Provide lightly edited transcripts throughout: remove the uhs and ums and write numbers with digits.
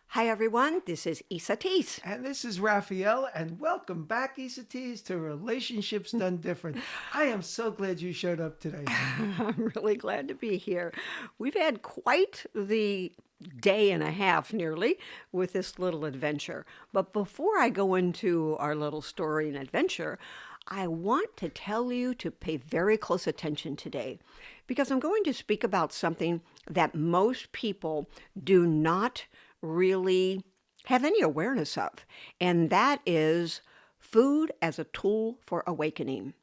Hi, everyone. This is Esateys. And this is Raphael, and welcome back, Esateys, to Relationships Done Different. I am so glad you showed up today. I'm really glad to be here. We've had quite the day and a half nearly with this little adventure. But before I go into our little story and adventure, I want to tell you to pay very close attention today because I'm going to speak about something that most people do not really have any awareness of, and that is food as a tool for awakening.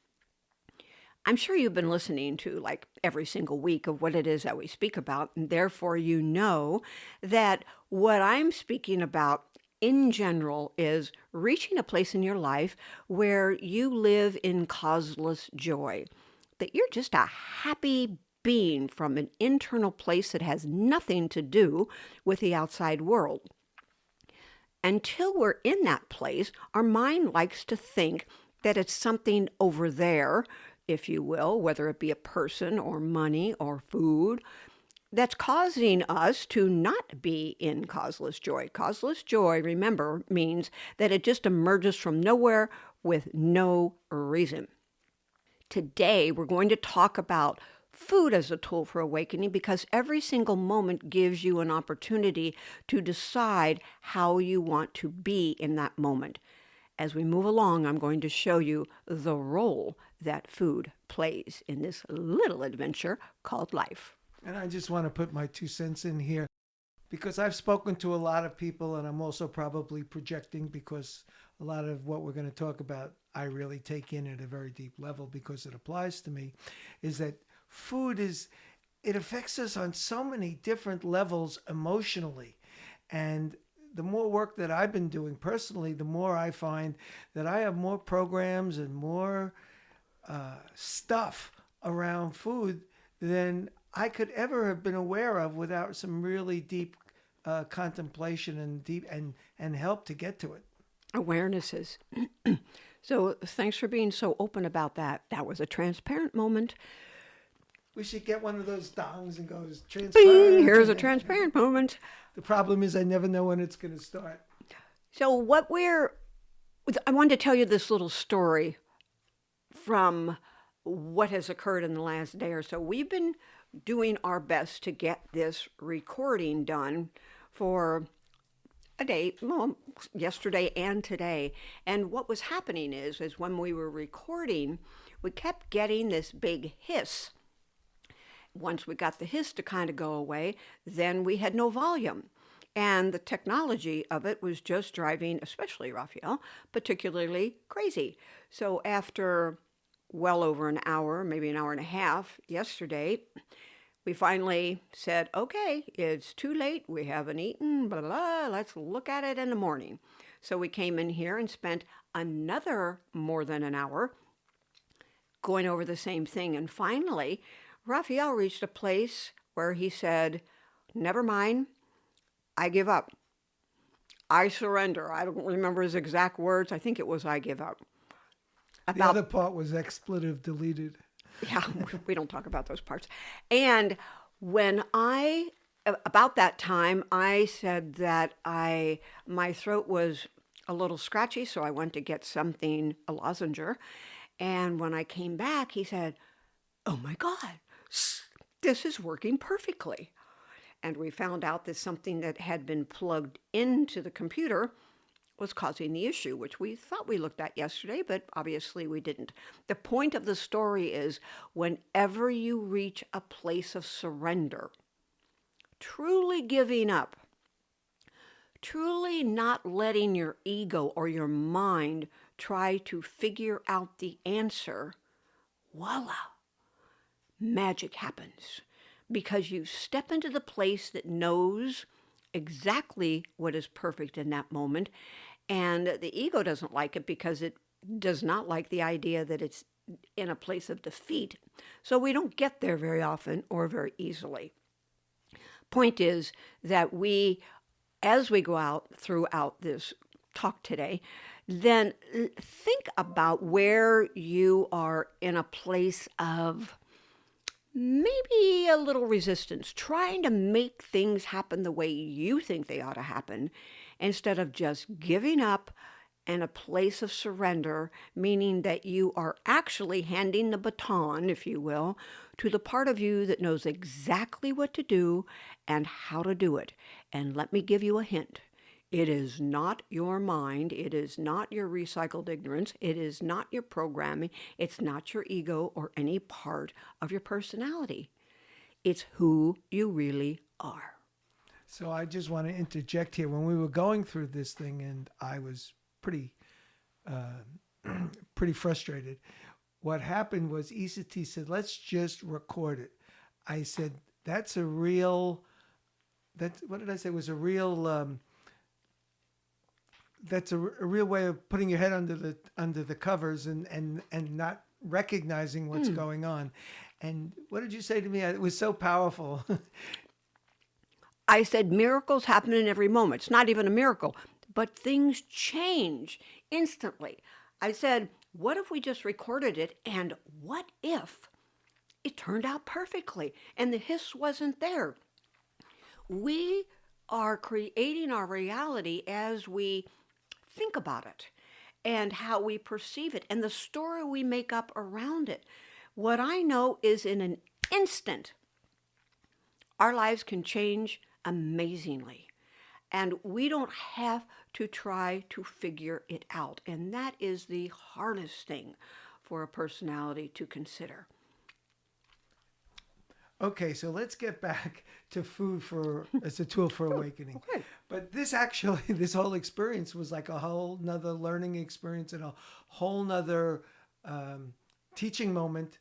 I'm sure you've been listening to like every single week of what it is that we speak about, and therefore you know that what I'm speaking about in general is reaching a place in your life where you live in causeless joy, that you're just a happy being from an internal place that has nothing to do with the outside world. Until we're in that place, our mind likes to think that it's something over there, if you will, whether it be a person or money or food, that's causing us to not be in causeless joy. Causeless joy, remember, means that it just emerges from nowhere with no reason. Today, we're going to talk about food as a tool for awakening because every single moment gives you an opportunity to decide how you want to be in that moment. As we move along, I'm going to show you the role that food plays in this little adventure called life. And I just want to put my 2 cents in here because I've spoken to a lot of people, and I'm also probably projecting because a lot of what we're going to talk about, I really take in at a very deep level because it applies to me, is that it affects us on so many different levels emotionally. And the more work that I've been doing personally, the more I find that I have more programs and more stuff around food than I could ever have been aware of without some really deep contemplation and help to get to it. Awarenesses. So thanks for being so open about that. That was a transparent moment. We should get one of those dongs and goes Bing! transparent. Here's a transparent moment. The problem is I never know when it's going to start. So I wanted to tell you this little story from what has occurred in the last day or so. We've been doing our best to get this recording done for a day, well, yesterday and today. And what was happening is when we were recording, we kept getting this big hiss. Once we got the hiss to kind of go away, then we had no volume. And the technology of it was just driving, especially Raphael, particularly crazy. So after well over an hour, maybe an hour and a half yesterday, we finally said, okay, it's too late. We haven't eaten, blah, blah, blah. Let's look at it in the morning. So we came in here and spent another more than an hour going over the same thing. And finally, Raphael reached a place where he said, never mind, I give up. I surrender. I don't remember his exact words. I think it was I give up. The other part was expletive deleted. Yeah, we don't talk about those parts. And about that time, I said that my throat was a little scratchy, so I went to get something, a lozenge. And when I came back, he said, oh my God, this is working perfectly. And we found out that something that had been plugged into the computer was causing the issue, which we thought we looked at yesterday, but obviously we didn't. The point of the story is whenever you reach a place of surrender, truly giving up, truly not letting your ego or your mind try to figure out the answer, voila, magic happens. Because you step into the place that knows exactly what is perfect in that moment. And the ego doesn't like it because it does not like the idea that it's in a place of defeat. So we don't get there very often or very easily. Point is that as we go out throughout this talk today, then think about where you are in a place of maybe a little resistance, trying to make things happen the way you think they ought to happen instead of just giving up and a place of surrender, meaning that you are actually handing the baton, if you will, to the part of you that knows exactly what to do and how to do it. And let me give you a hint. It is not your mind. It is not your recycled ignorance. It is not your programming. It's not your ego or any part of your personality. It's who you really are. So I just want to interject here. When we were going through this thing, and I was pretty, pretty frustrated. What happened was Esateys said, "Let's just record it." I said, "That's a real. What did I say? It was a real. That's a real way of putting your head under the covers and not recognizing what's going on." And what did you say to me? It was so powerful. I said miracles happen in every moment. It's not even a miracle, but things change instantly. I said, what if we just recorded it, and what if it turned out perfectly and the hiss wasn't there? We are creating our reality as we think about it and how we perceive it and the story we make up around it. What I know is in an instant, our lives can change amazingly. And we don't have to try to figure it out. And that is the hardest thing for a personality to consider. Okay, so let's get back to food as a tool for awakening. Okay. But this whole experience was like a whole nother learning experience and a whole nother teaching moment,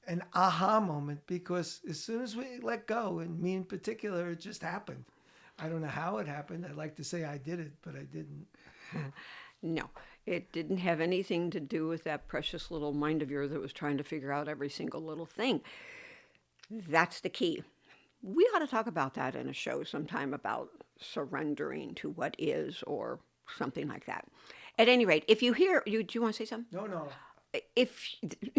an aha moment, because as soon as we let go, and me in particular, it just happened. I don't know how it happened. I'd like to say I did it, but I didn't. No, it didn't have anything to do with that precious little mind of yours that was trying to figure out every single little thing. That's the key. We ought to talk about that in a show sometime about surrendering to what is or something like that. At any rate, if you hear, do you want to say something? No. If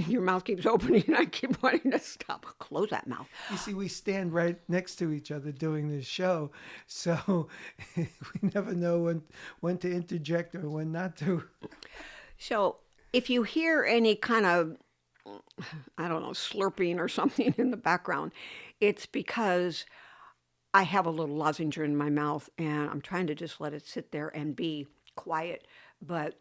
your mouth keeps opening and I keep wanting to stop, close that mouth. You see, we stand right next to each other doing this show, so we never know when to interject or when not to. So if you hear any kind of, I don't know, slurping or something in the background, it's because I have a little lozenge in my mouth and I'm trying to just let it sit there and be quiet. But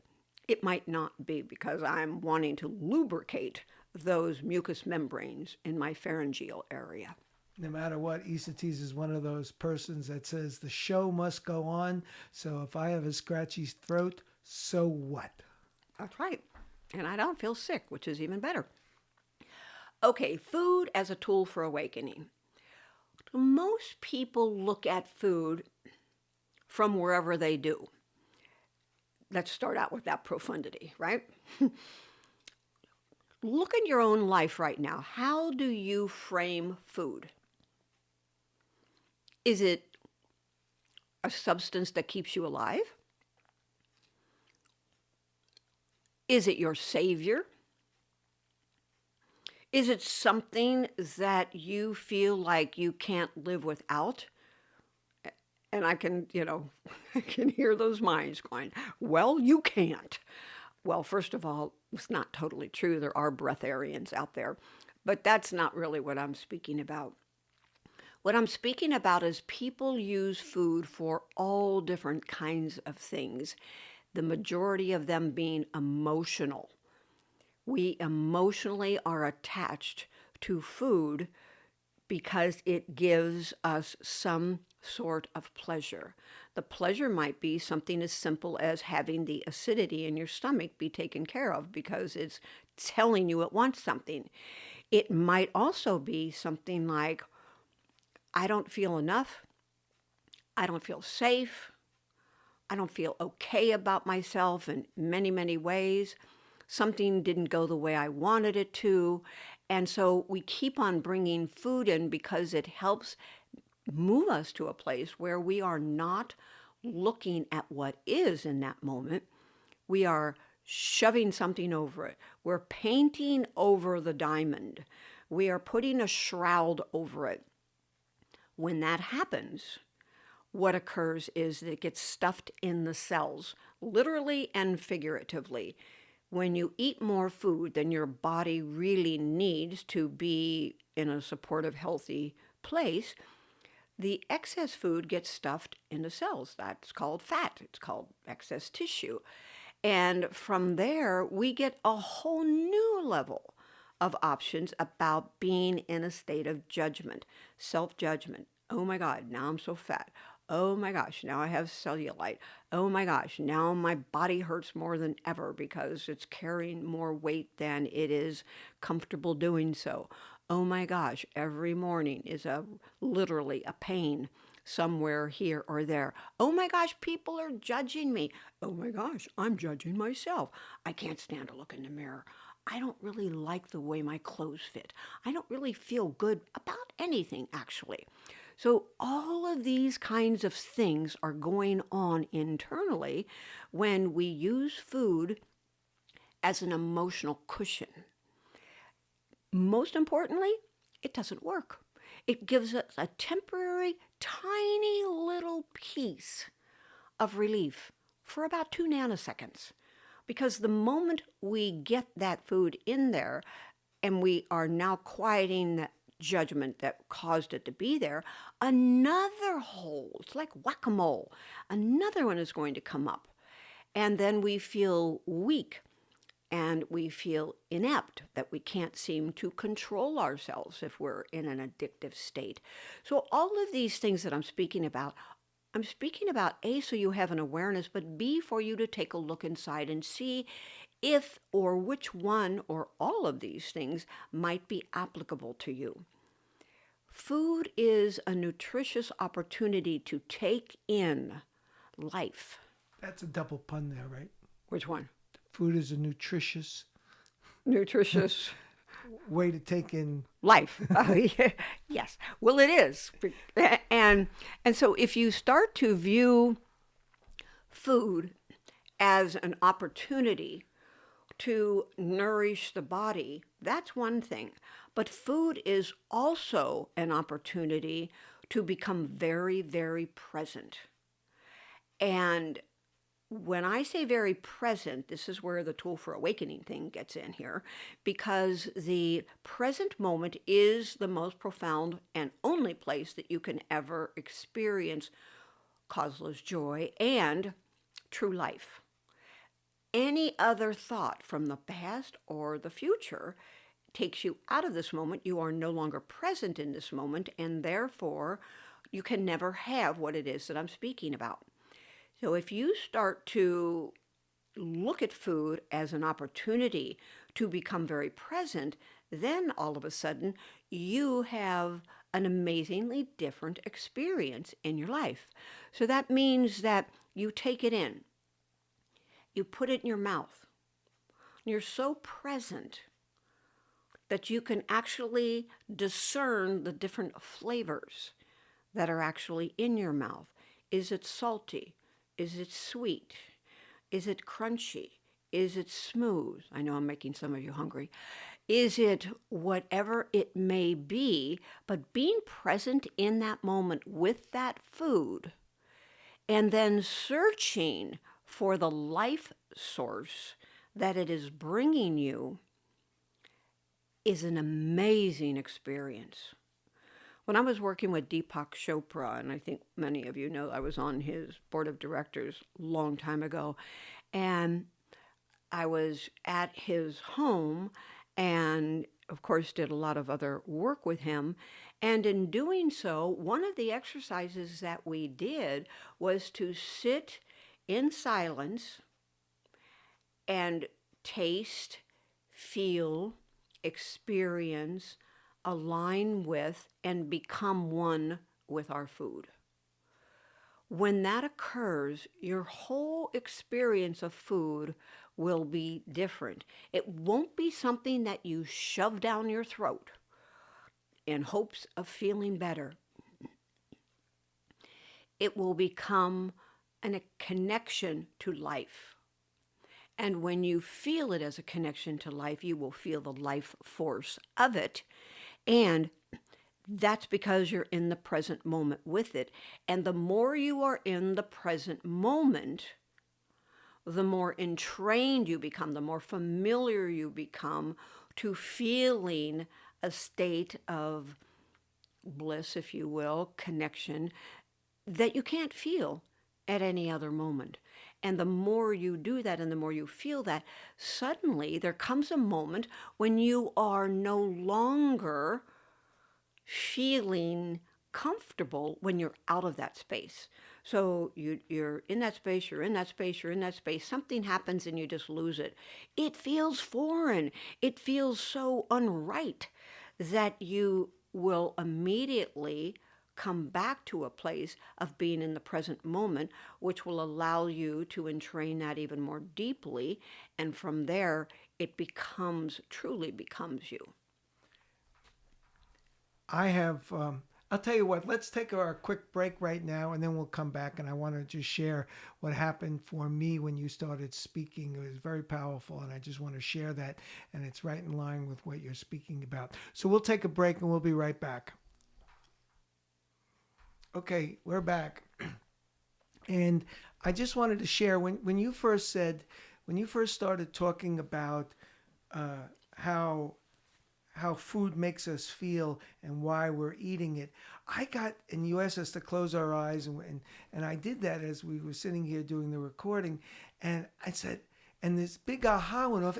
it might not be because I'm wanting to lubricate those mucous membranes in my pharyngeal area. No matter what, Esateys is one of those persons that says the show must go on. So if I have a scratchy throat, so what? That's right. And I don't feel sick, which is even better. Okay, food as a tool for awakening. Most people look at food from wherever they do. Let's start out with that profundity, right? Look at your own life right now. How do you frame food? Is it a substance that keeps you alive? Is it your savior? Is it something that you feel like you can't live without? And I can, I can hear those minds going, well, you can't. Well, first of all, it's not totally true. There are breatharians out there. But that's not really what I'm speaking about. What I'm speaking about is people use food for all different kinds of things, the majority of them being emotional. We emotionally are attached to food because it gives us some sort of pleasure. The pleasure might be something as simple as having the acidity in your stomach be taken care of because it's telling you it wants something. It might also be something like, I don't feel enough, I don't feel safe, I don't feel okay about myself in many, many ways. Something didn't go the way I wanted it to. And so we keep on bringing food in because it helps move us to a place where we are not looking at what is in that moment. We are shoving something over it. We're painting over the diamond. We are putting a shroud over it. When that happens, what occurs is that it gets stuffed in the cells, literally and figuratively. When you eat more food than your body really needs to be in a supportive, healthy place, the excess food gets stuffed into cells. That's called fat. It's called excess tissue. And from there, we get a whole new level of options about being in a state of judgment, self-judgment. Oh my God, now I'm so fat. Oh my gosh, now I have cellulite. Oh my gosh, now my body hurts more than ever because it's carrying more weight than it is comfortable doing so. Oh my gosh, every morning is literally a pain somewhere here or there. Oh my gosh, people are judging me. Oh my gosh, I'm judging myself. I can't stand to look in the mirror. I don't really like the way my clothes fit. I don't really feel good about anything, actually. So all of these kinds of things are going on internally when we use food as an emotional cushion. Most importantly, it doesn't work. It gives us a temporary, tiny little piece of relief for about 2 nanoseconds. Because the moment we get that food in there and we are now quieting that judgment that caused it to be there, another hole, it's like whack-a-mole, another one is going to come up. And then we feel weak and we feel inept, that we can't seem to control ourselves if we're in an addictive state. So all of these things that I'm speaking about A, so you have an awareness, but B, for you to take a look inside and see if or which one or all of these things might be applicable to you. Food is a nutritious opportunity to take in life. That's a double pun there, right? Which one? Food is a nutritious way to take in life. Yes. Well, it is. And so if you start to view food as an opportunity to nourish the body, that's one thing. But food is also an opportunity to become very, very present. And when I say very present, this is where the tool for awakening thing gets in here, because the present moment is the most profound and only place that you can ever experience causeless joy and true life. Any other thought from the past or the future takes you out of this moment. You are no longer present in this moment, and therefore you can never have what it is that I'm speaking about. So if you start to look at food as an opportunity to become very present, then all of a sudden you have an amazingly different experience in your life. So that means that you take it in, you put it in your mouth, you're so present that you can actually discern the different flavors that are actually in your mouth. Is it salty? Is it sweet? Is it crunchy? Is it smooth? I know I'm making some of you hungry. Is it whatever it may be, but being present in that moment with that food and then searching for the life source that it is bringing you is an amazing experience. When I was working with Deepak Chopra, and I think many of you know I was on his board of directors a long time ago, and I was at his home and, of course, did a lot of other work with him. And in doing so, one of the exercises that we did was to sit in silence and taste, feel, experience, align with, and become one with our food. When that occurs, your whole experience of food will be different. It won't be something that you shove down your throat in hopes of feeling better. It will become a connection to life. And when you feel it as a connection to life, you will feel the life force of it. And that's because you're in the present moment with it. And the more you are in the present moment, the more entrained you become, the more familiar you become to feeling a state of bliss, if you will, connection that you can't feel at any other moment. And the more you do that and the more you feel that, suddenly there comes a moment when you are no longer feeling comfortable when you're out of that space. So you're in that space, you're in that space, you're in that space. Something happens and you just lose it. It feels foreign. It feels so unright that you will immediately come back to a place of being in the present moment, which will allow you to entrain that even more deeply. And from there, it truly becomes you. I have, I'll tell you what, let's take a quick break right now and then we'll come back. And I want to just share what happened for me when you started speaking. It was very powerful. And I just want to share that. And it's right in line with what you're speaking about. So we'll take a break and we'll be right back. Okay, we're back. And I just wanted to share when you first said, when you first started talking about uh, how food makes us feel and why we're eating it. I got, and you asked us to close our eyes, and I did that as we were sitting here doing the recording, and I said, and this big aha went off,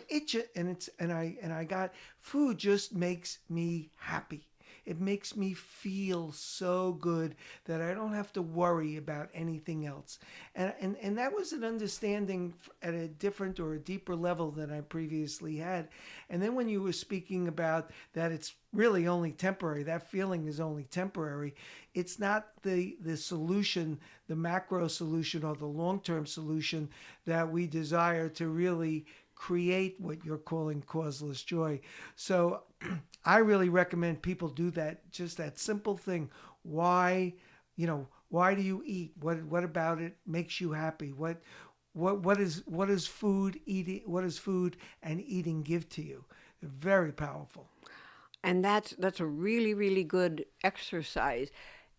and I got, food just makes me happy. It makes me feel so good that I don't have to worry about anything else. And that was an understanding at a different or a deeper level than I previously had. And then when you were speaking about that it's really only temporary, that feeling is only temporary, it's not the solution, the macro solution or the long-term solution that we desire to really create what you're calling causeless joy. So I really recommend people do that, just that simple thing. Why, why do you eat? What about it makes you happy? What is food eating? What does food and eating give to you? They're very powerful. And that's a really, really good exercise.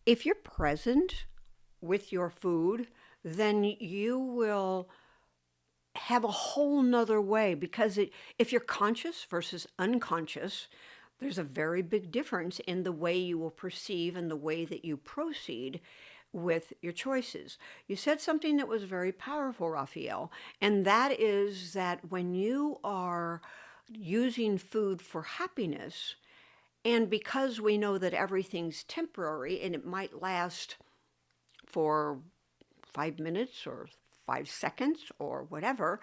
If you're present with your food, then you will have a whole nother way because if you're conscious versus unconscious, there's a very big difference in the way you will perceive and the way that you proceed with your choices. You said something that was very powerful, Raphael, and that is that when you are using food for happiness, and because we know that everything's temporary and it might last for 5 minutes or 5 seconds or whatever,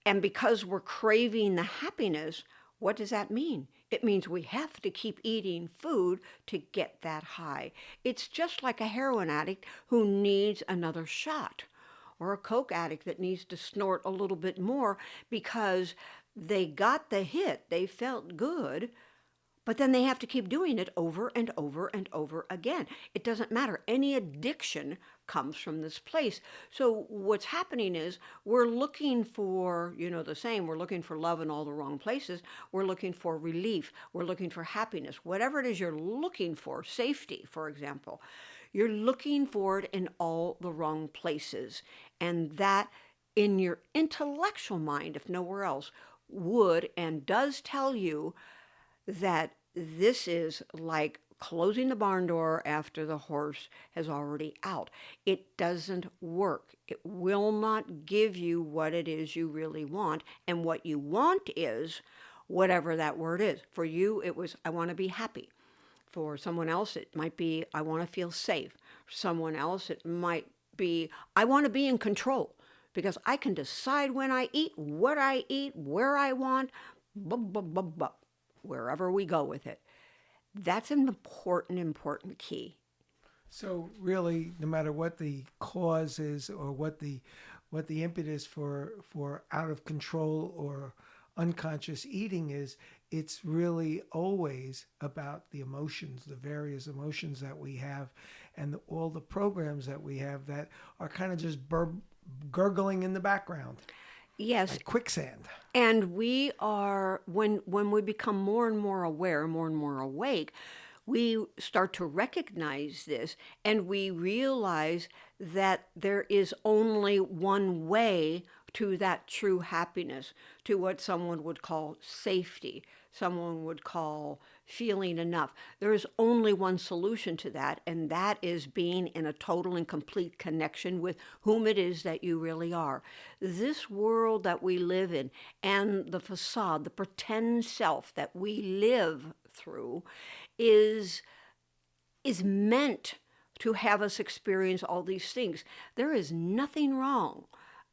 and because we're craving the happiness, what does that mean? It means we have to keep eating food to get that high. It's just like a heroin addict who needs another shot, or a coke addict that needs to snort a little bit more because they got the hit, they felt good, but then they have to keep doing it over and over and over again. It doesn't matter. Any addiction comes from this place. So what's happening is we're looking for, the same, we're looking for love in all the wrong places. We're looking for relief. We're looking for happiness. Whatever it is you're looking for, safety, for example, you're looking for it in all the wrong places. And that in your intellectual mind, if nowhere else, would and does tell you that this is like closing the barn door after the horse has already out. It doesn't work. It will not give you what it is you really want. And what you want is whatever that word is. For you, it was, I want to be happy. For someone else, it might be, I want to feel safe. For someone else, it might be, I want to be in control because I can decide when I eat, what I eat, where I want, blah, blah, blah, blah, wherever we go with it. That's an important key. So really, no matter what the cause is or what the impetus for out of control or unconscious eating is, it's really always about the emotions, the various emotions that we have, and all the programs that we have that are kind of just gurgling in the background. Yes, like quicksand. and we are when we become more and more aware, more and more awake, we start to recognize this and we realize that there is only one way to that true happiness, to what someone would call safety, someone would call feeling enough. There is only one solution to that, and that is being in a total and complete connection with whom it is that you really are. This world that we live in and the facade, the pretend self that we live through is meant to have us experience all these things. There is nothing wrong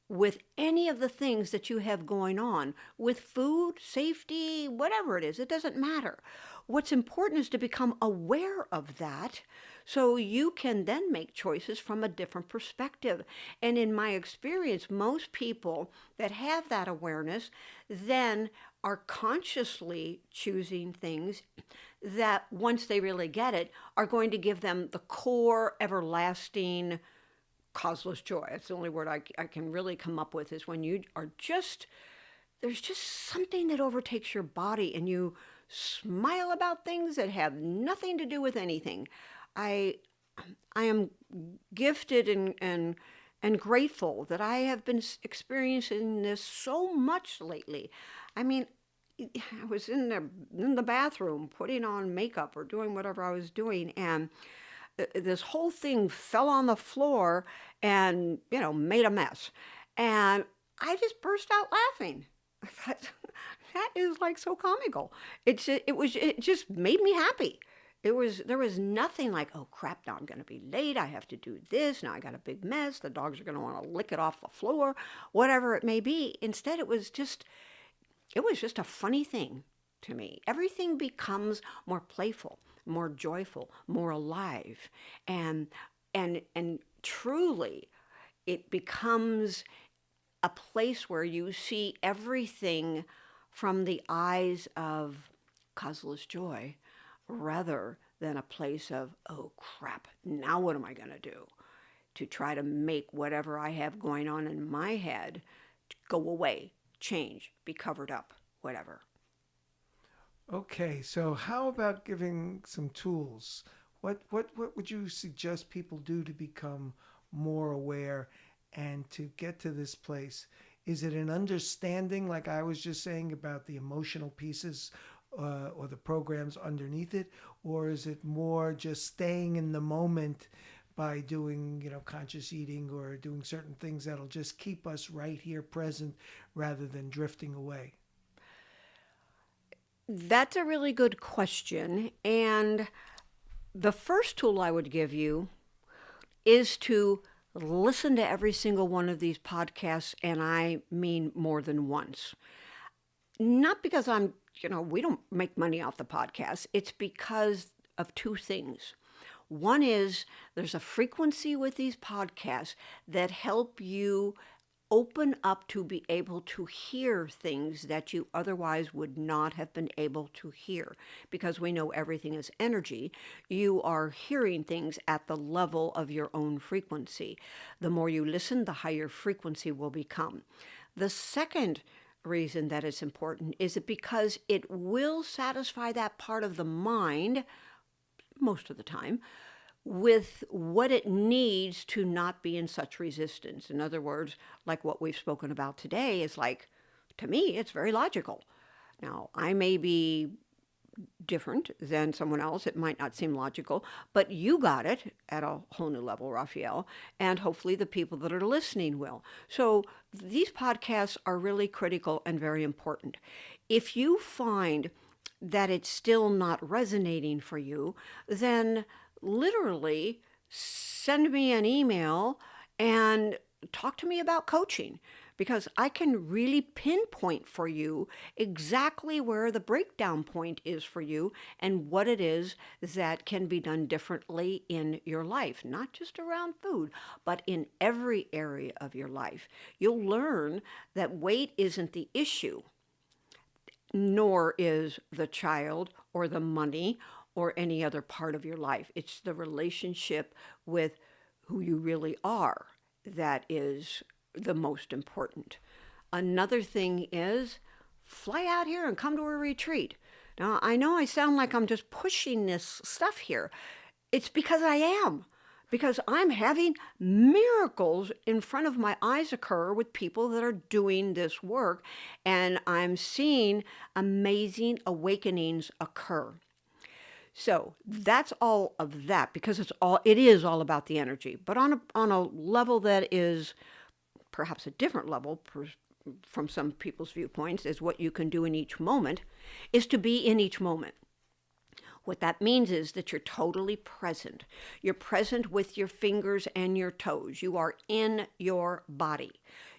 with any of the things that you have going on with food, safety, whatever it is. It doesn't matter. What's important is to become aware of that so you can then make choices from a different perspective. And in my experience, most people that have that awareness then are consciously choosing things that, once they really get it, are going to give them the core, everlasting, causeless joy. That's the only word I can really come up with, is when you are just, there's just something that overtakes your body and you smile about things that have nothing to do with anything. I I am gifted and grateful that I have been experiencing this so much lately. I mean, I was in the bathroom putting on makeup or doing whatever I was doing, and this whole thing fell on the floor and made a mess, and I just burst out laughing. I thought, that is like so comical. It just made me happy. There was nothing like, oh crap, now I'm going to be late, I have to do this, now I got a big mess, the dogs are going to want to lick it off the floor, whatever it may be. Instead, it was just a funny thing to me. Everything becomes more playful, more joyful, more alive, and and truly, it becomes a place where you see everything from the eyes of causeless joy, rather than a place of, oh crap, now what am I going to do? To try to make whatever I have going on in my head go away, change, be covered up, whatever. Okay, so how about giving some tools? What would you suggest people do to become more aware and to get to this place? Is it an understanding, like I was just saying about the emotional pieces or the programs underneath it, or is it more just staying in the moment by doing, conscious eating or doing certain things that'll just keep us right here present rather than drifting away? That's a really good question. And the first tool I would give you is to listen to every single one of these podcasts, and I mean more than once. Not because we don't make money off the podcast. It's because of two things. One is there's a frequency with these podcasts that help you open up to be able to hear things that you otherwise would not have been able to hear. Because we know everything is energy, you are hearing things at the level of your own frequency. The more you listen, the higher frequency will become. The second reason that it's important is it because it will satisfy that part of the mind most of the time with what it needs to not be in such resistance. In other words, like what we've spoken about today is like, to me, it's very logical. Now, I may be different than someone else. It might not seem logical, but you got it at a whole new level, Raphael, and hopefully the people that are listening will. So these podcasts are really critical and very important. If you find that it's still not resonating for you, then literally send me an email and talk to me about coaching, because I can really pinpoint for you exactly where the breakdown point is for you and what it is that can be done differently in your life, not just around food, but in every area of your life. You'll learn that weight isn't the issue, nor is the child or the money or any other part of your life. It's the relationship with who you really are that is the most important. Another thing is fly out here and come to a retreat. Now, I know I sound like I'm just pushing this stuff here. It's because I am. Because I'm having miracles in front of my eyes occur with people that are doing this work, and I'm seeing amazing awakenings occur. So that's all of that because it is all about the energy, but on a level that is perhaps a different level from some people's viewpoints is what you can do in each moment is to be in each moment. What that means is that you're totally present. You're present with your fingers and your toes. You are in your body.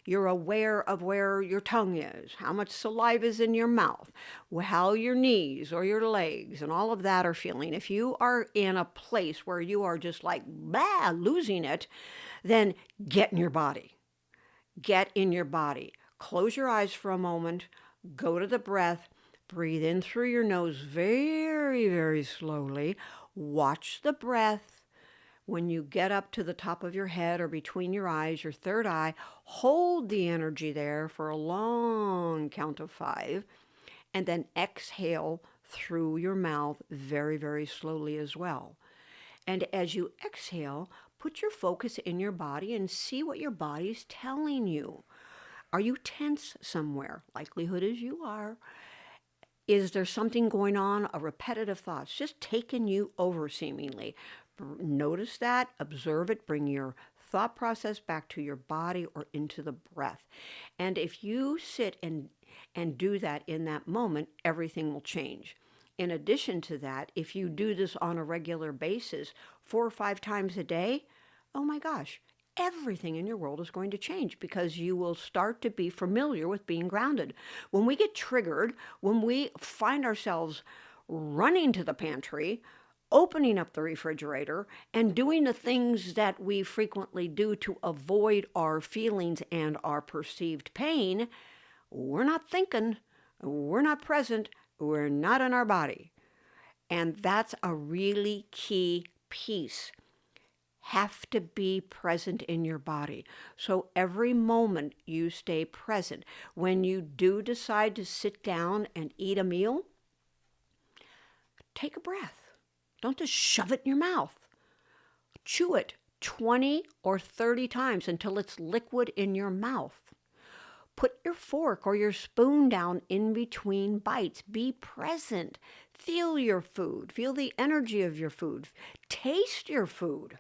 You're aware of where your tongue is, how much saliva is in your mouth, how your knees or your legs and all of that are feeling. If you are in a place where you are just like, blah, losing it, then get in your body. Get in your body. Close your eyes for a moment. Go to the breath. Breathe in through your nose very, very slowly. Watch the breath. When you get up to the top of your head or between your eyes, your third eye, hold the energy there for a long count of 5, and then exhale through your mouth very, very slowly as well. And as you exhale, put your focus in your body and see what your body's telling you. Are you tense somewhere? Likelihood is you are. Is there something going on, a repetitive thoughts, just taking you over seemingly? Notice that, observe it, bring your thought process back to your body or into the breath. And if you sit and do that in that moment, everything will change. In addition to that, if you do this on a regular basis, 4 or 5 times a day, oh my gosh, everything in your world is going to change because you will start to be familiar with being grounded. When we get triggered, when we find ourselves running to the pantry, opening up the refrigerator, and doing the things that we frequently do to avoid our feelings and our perceived pain, we're not thinking, we're not present, we're not in our body. And that's a really key piece. Have to be present in your body. So every moment you stay present. When you do decide to sit down and eat a meal, take a breath. Don't just shove it in your mouth. Chew it 20 or 30 times until it's liquid in your mouth. Put your fork or your spoon down in between bites. Be present. Feel your food. Feel the energy of your food. Taste your food.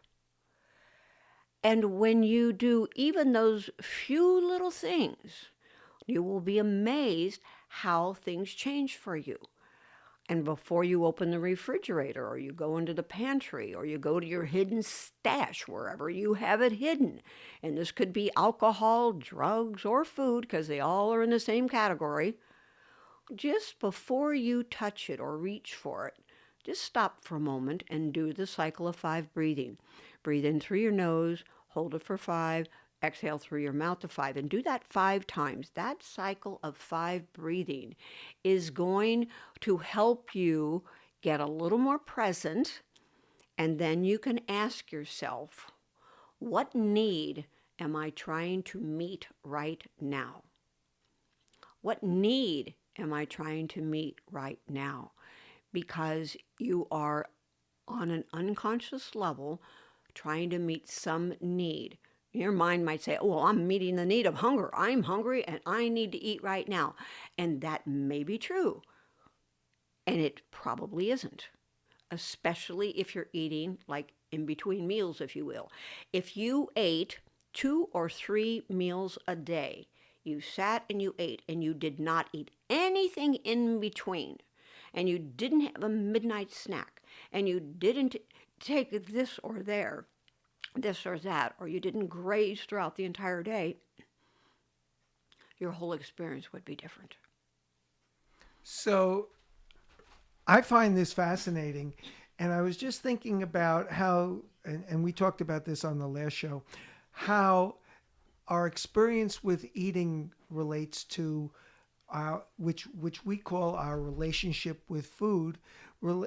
And when you do even those few little things, you will be amazed how things change for you. And before you open the refrigerator or you go into the pantry or you go to your hidden stash, wherever you have it hidden, and this could be alcohol, drugs, or food, because they all are in the same category, just before you touch it or reach for it, just stop for a moment and do the cycle of 5 breathing. Breathe in through your nose, hold it for 5, exhale through your mouth to 5, and do that 5 times. That cycle of 5 breathing is going to help you get a little more present, and then you can ask yourself, what need am I trying to meet right now? What need am I trying to meet right now? Because you are on an unconscious level trying to meet some need. Your mind might say, oh, well, I'm meeting the need of hunger. I'm hungry and I need to eat right now. And that may be true. And it probably isn't, especially if you're eating like in between meals, if you will. If you ate 2 or 3 meals a day, you sat and you ate and you did not eat anything in between, and you didn't have a midnight snack, and you didn't take this or that, or you didn't graze throughout the entire day, your whole experience would be different. So I find this fascinating. And I was just thinking about how, and we talked about this on the last show, how our experience with eating relates to which we call our relationship with food,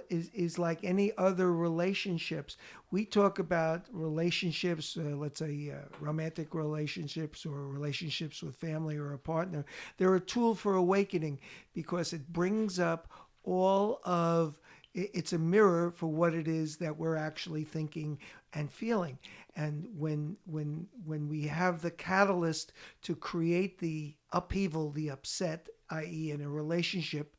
is like any other relationships. We talk about relationships, let's say romantic relationships or relationships with family or a partner. They're a tool for awakening because it brings up all of it's a mirror for what it is that we're actually thinking and feeling. And when we have the catalyst to create the upheaval, the upset, i.e., in a relationship,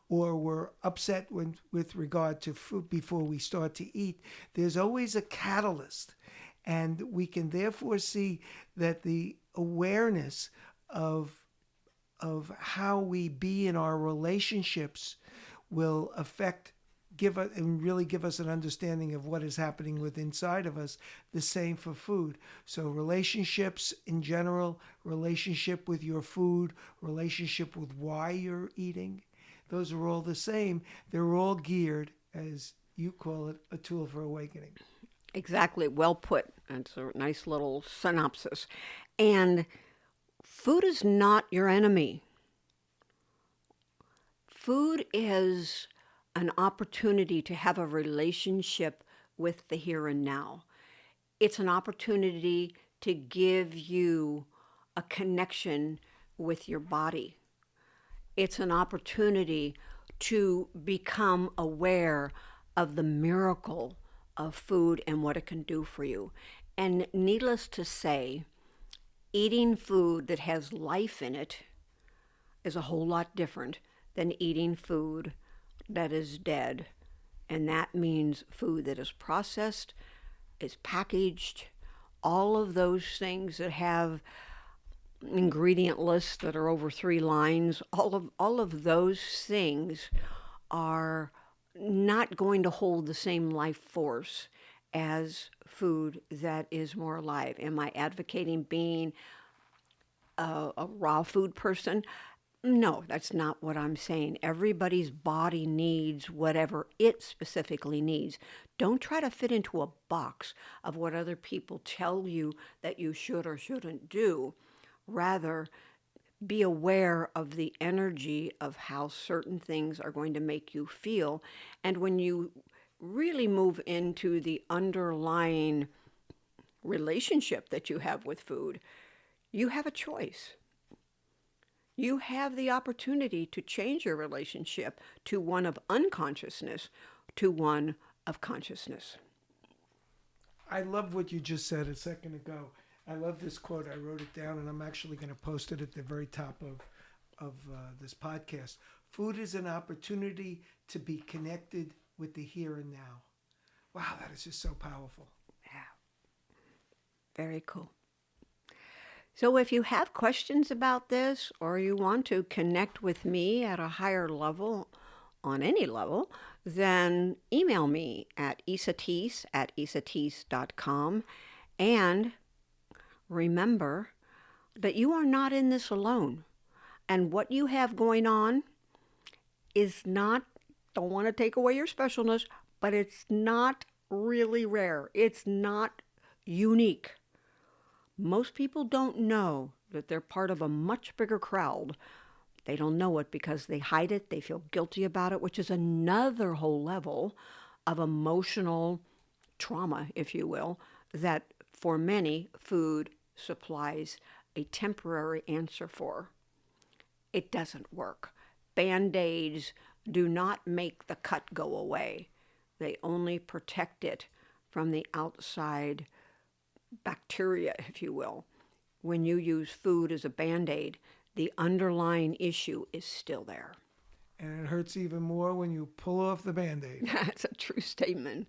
or we're upset with regard to food before we start to eat, there's always a catalyst. And we can therefore see that the awareness of how we be in our relationships will affect give us and really give us an understanding of what is happening with inside of us. The same for food. So relationships in general, relationship with your food, relationship with why you're eating, those are all the same. They're all geared, as you call it, a tool for awakening. Exactly. Well put. That's a nice little synopsis. And food is not your enemy. Food is an opportunity to have a relationship with the here and now. It's an opportunity to give you a connection with your body. It's an opportunity to become aware of the miracle of food and what it can do for you. And needless to say, eating food that has life in it is a whole lot different than eating food that is dead. And that means food that is processed, is packaged, all of those things that have ingredient lists that are over 3 lines, all of those things are not going to hold the same life force as food that is more alive. Am I advocating being a raw food person? No, that's not what I'm saying. Everybody's body needs whatever it specifically needs. Don't try to fit into a box of what other people tell you that you should or shouldn't do. Rather, be aware of the energy of how certain things are going to make you feel. And when you really move into the underlying relationship that you have with food, you have a choice. You have the opportunity to change your relationship to one of unconsciousness to one of consciousness. I love what you just said a second ago. I love this quote. I wrote it down, and I'm actually going to post it at the very top of this podcast. Food is an opportunity to be connected with the here and now. Wow, that is just so powerful. Yeah, very cool. So if you have questions about this or you want to connect with me at a higher level, on any level, then email me at esateys@esateys.com. And remember that you are not in this alone. And what you have going on is not, don't want to take away your specialness, but it's not really rare. It's not unique. Most people don't know that they're part of a much bigger crowd. They don't know it because they hide it, they feel guilty about it, which is another whole level of emotional trauma, if you will, that for many food supplies a temporary answer for. It doesn't work. Band-aids do not make the cut go away. They only protect it from the outside bacteria, if you will. When you use food as a Band-Aid, the underlying issue is still there. And it hurts even more when you pull off the Band-Aid. That's a true statement.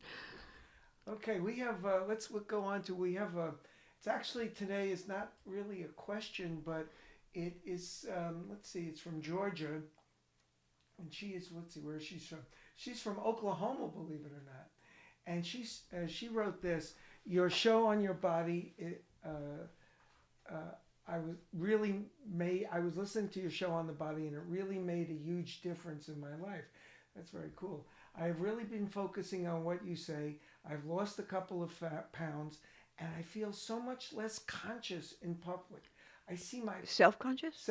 Okay, we have, let's go on to, we have a, it's actually today is not really a question, but it is, let's see, it's from Georgia. And she is, let's see, where she's from. She's from Oklahoma, believe it or not. And she wrote this, your show on your body, I was listening to your show on the body and it really made a huge difference in my life. That's very cool. I have really been focusing on what you say. I've lost a couple of pounds and I feel so much less conscious in public. I see my Self-conscious?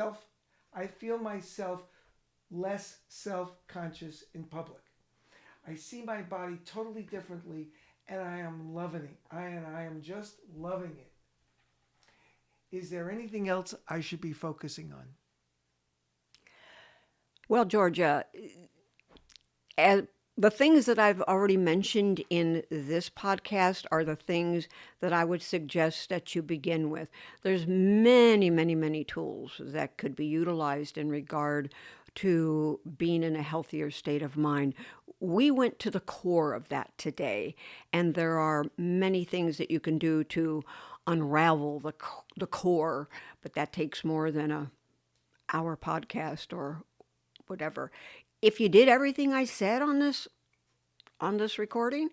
I feel myself less self-conscious in public. I see my body totally differently, and I am loving it. I am just loving it. Is there anything else I should be focusing on? Well, Georgia, as the things that I've already mentioned in this podcast are the things that I would suggest that you begin with. There's many, many, many tools that could be utilized in regard to being in a healthier state of mind. We went to the core of that today, and there are many things that you can do to unravel the core, but that takes more than a hour podcast or whatever. If you did everything I said on this recording,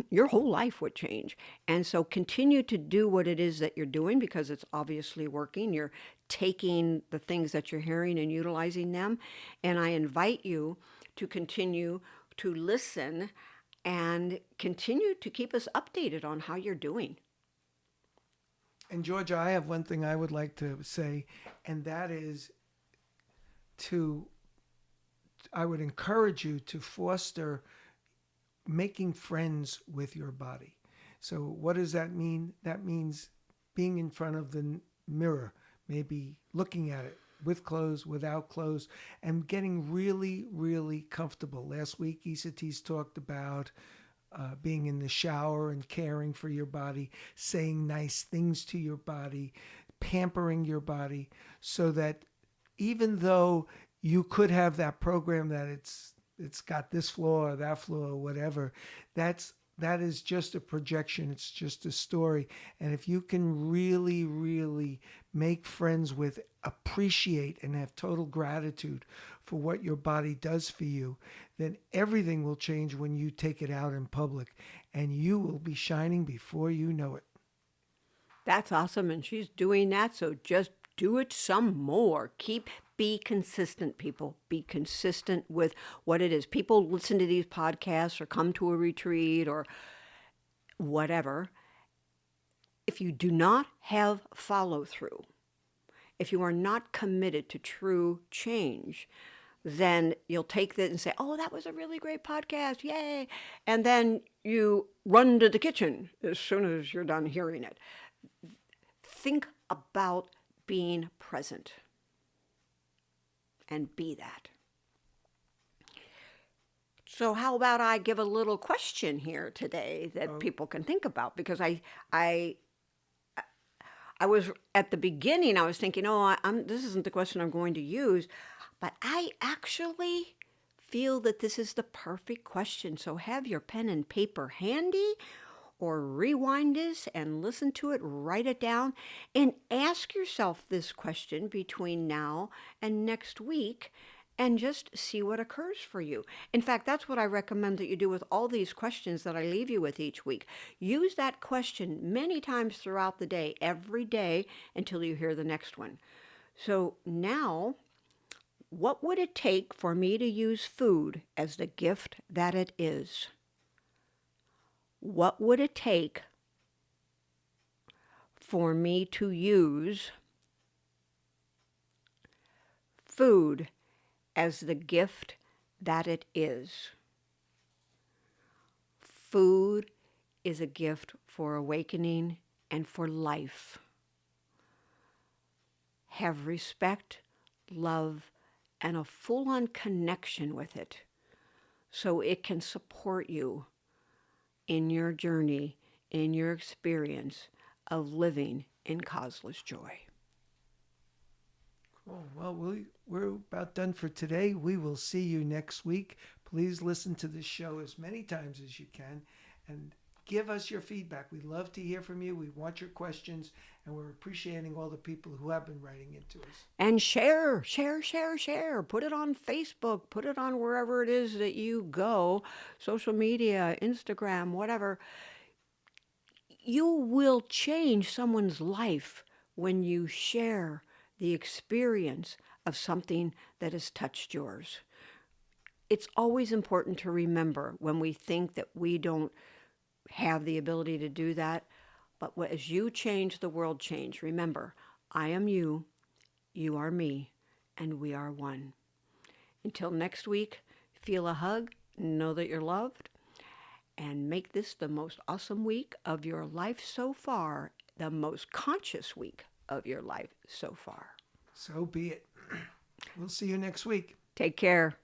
your whole life would change. And so continue to do what it is that you're doing because it's obviously working. You're taking the things that you're hearing and utilizing them. And I invite you to continue to listen and continue to keep us updated on how you're doing. And Georgia, I have one thing I would like to say, and that is I would encourage you to foster making friends with your body. So what does that mean? That means being in front of the mirror, maybe looking at it with clothes, without clothes, and getting really, really comfortable. Last week, Esateys talked about being in the shower and caring for your body, saying nice things to your body, pampering your body, so that even though you could have that program that it's got this flaw or that flaw or whatever, that is just a projection. It's just a story. And if you can really, really make friends with, appreciate, and have total gratitude for what your body does for you, then everything will change when you take it out in public, and you will be shining before you know it. That's awesome. And she's doing that. So just do it some more. Be consistent, people. Be consistent with what it is. People listen to these podcasts or come to a retreat or whatever. If you do not have follow through, if you are not committed to true change, then you'll take that and say, oh, that was a really great podcast. Yay. And then you run to the kitchen as soon as you're done hearing it. Think about being present and be that. So how about I give a little question here today that people can think about? Because I was at the beginning, I was thinking, oh, this isn't the question I'm going to use, but I actually feel that this is the perfect question. So have your pen and paper handy, or rewind this and listen to it, write it down, and ask yourself this question between now and next week and just see what occurs for you. In fact, that's what I recommend that you do with all these questions that I leave you with each week. Use that question many times throughout the day, every day, until you hear the next one. So now, what would it take for me to use food as the gift that it is? What would it take for me to use food as the gift that it is? Food is a gift for awakening and for life. Have respect, love, and a full-on connection with it so it can support you in your journey, in your experience of living in causeless joy. Cool. Well, we're about done for today. We will see you next week. Please listen to this show as many times as you can and give us your feedback. We love to hear from you. We want your questions, and we're appreciating all the people who have been writing into us. And share. Put it on Facebook. Put it on wherever it is that you go, social media, Instagram, whatever. You will change someone's life when you share the experience of something that has touched yours. It's always important to remember when we think that we don't have the ability to do that, but as you change, the world change. Remember, I am you, you are me, and we are one. Until next week, feel a hug, know that you're loved, and make this the most awesome week of your life so far, the most conscious week of your life so far. So be it. We'll see you next week. Take care.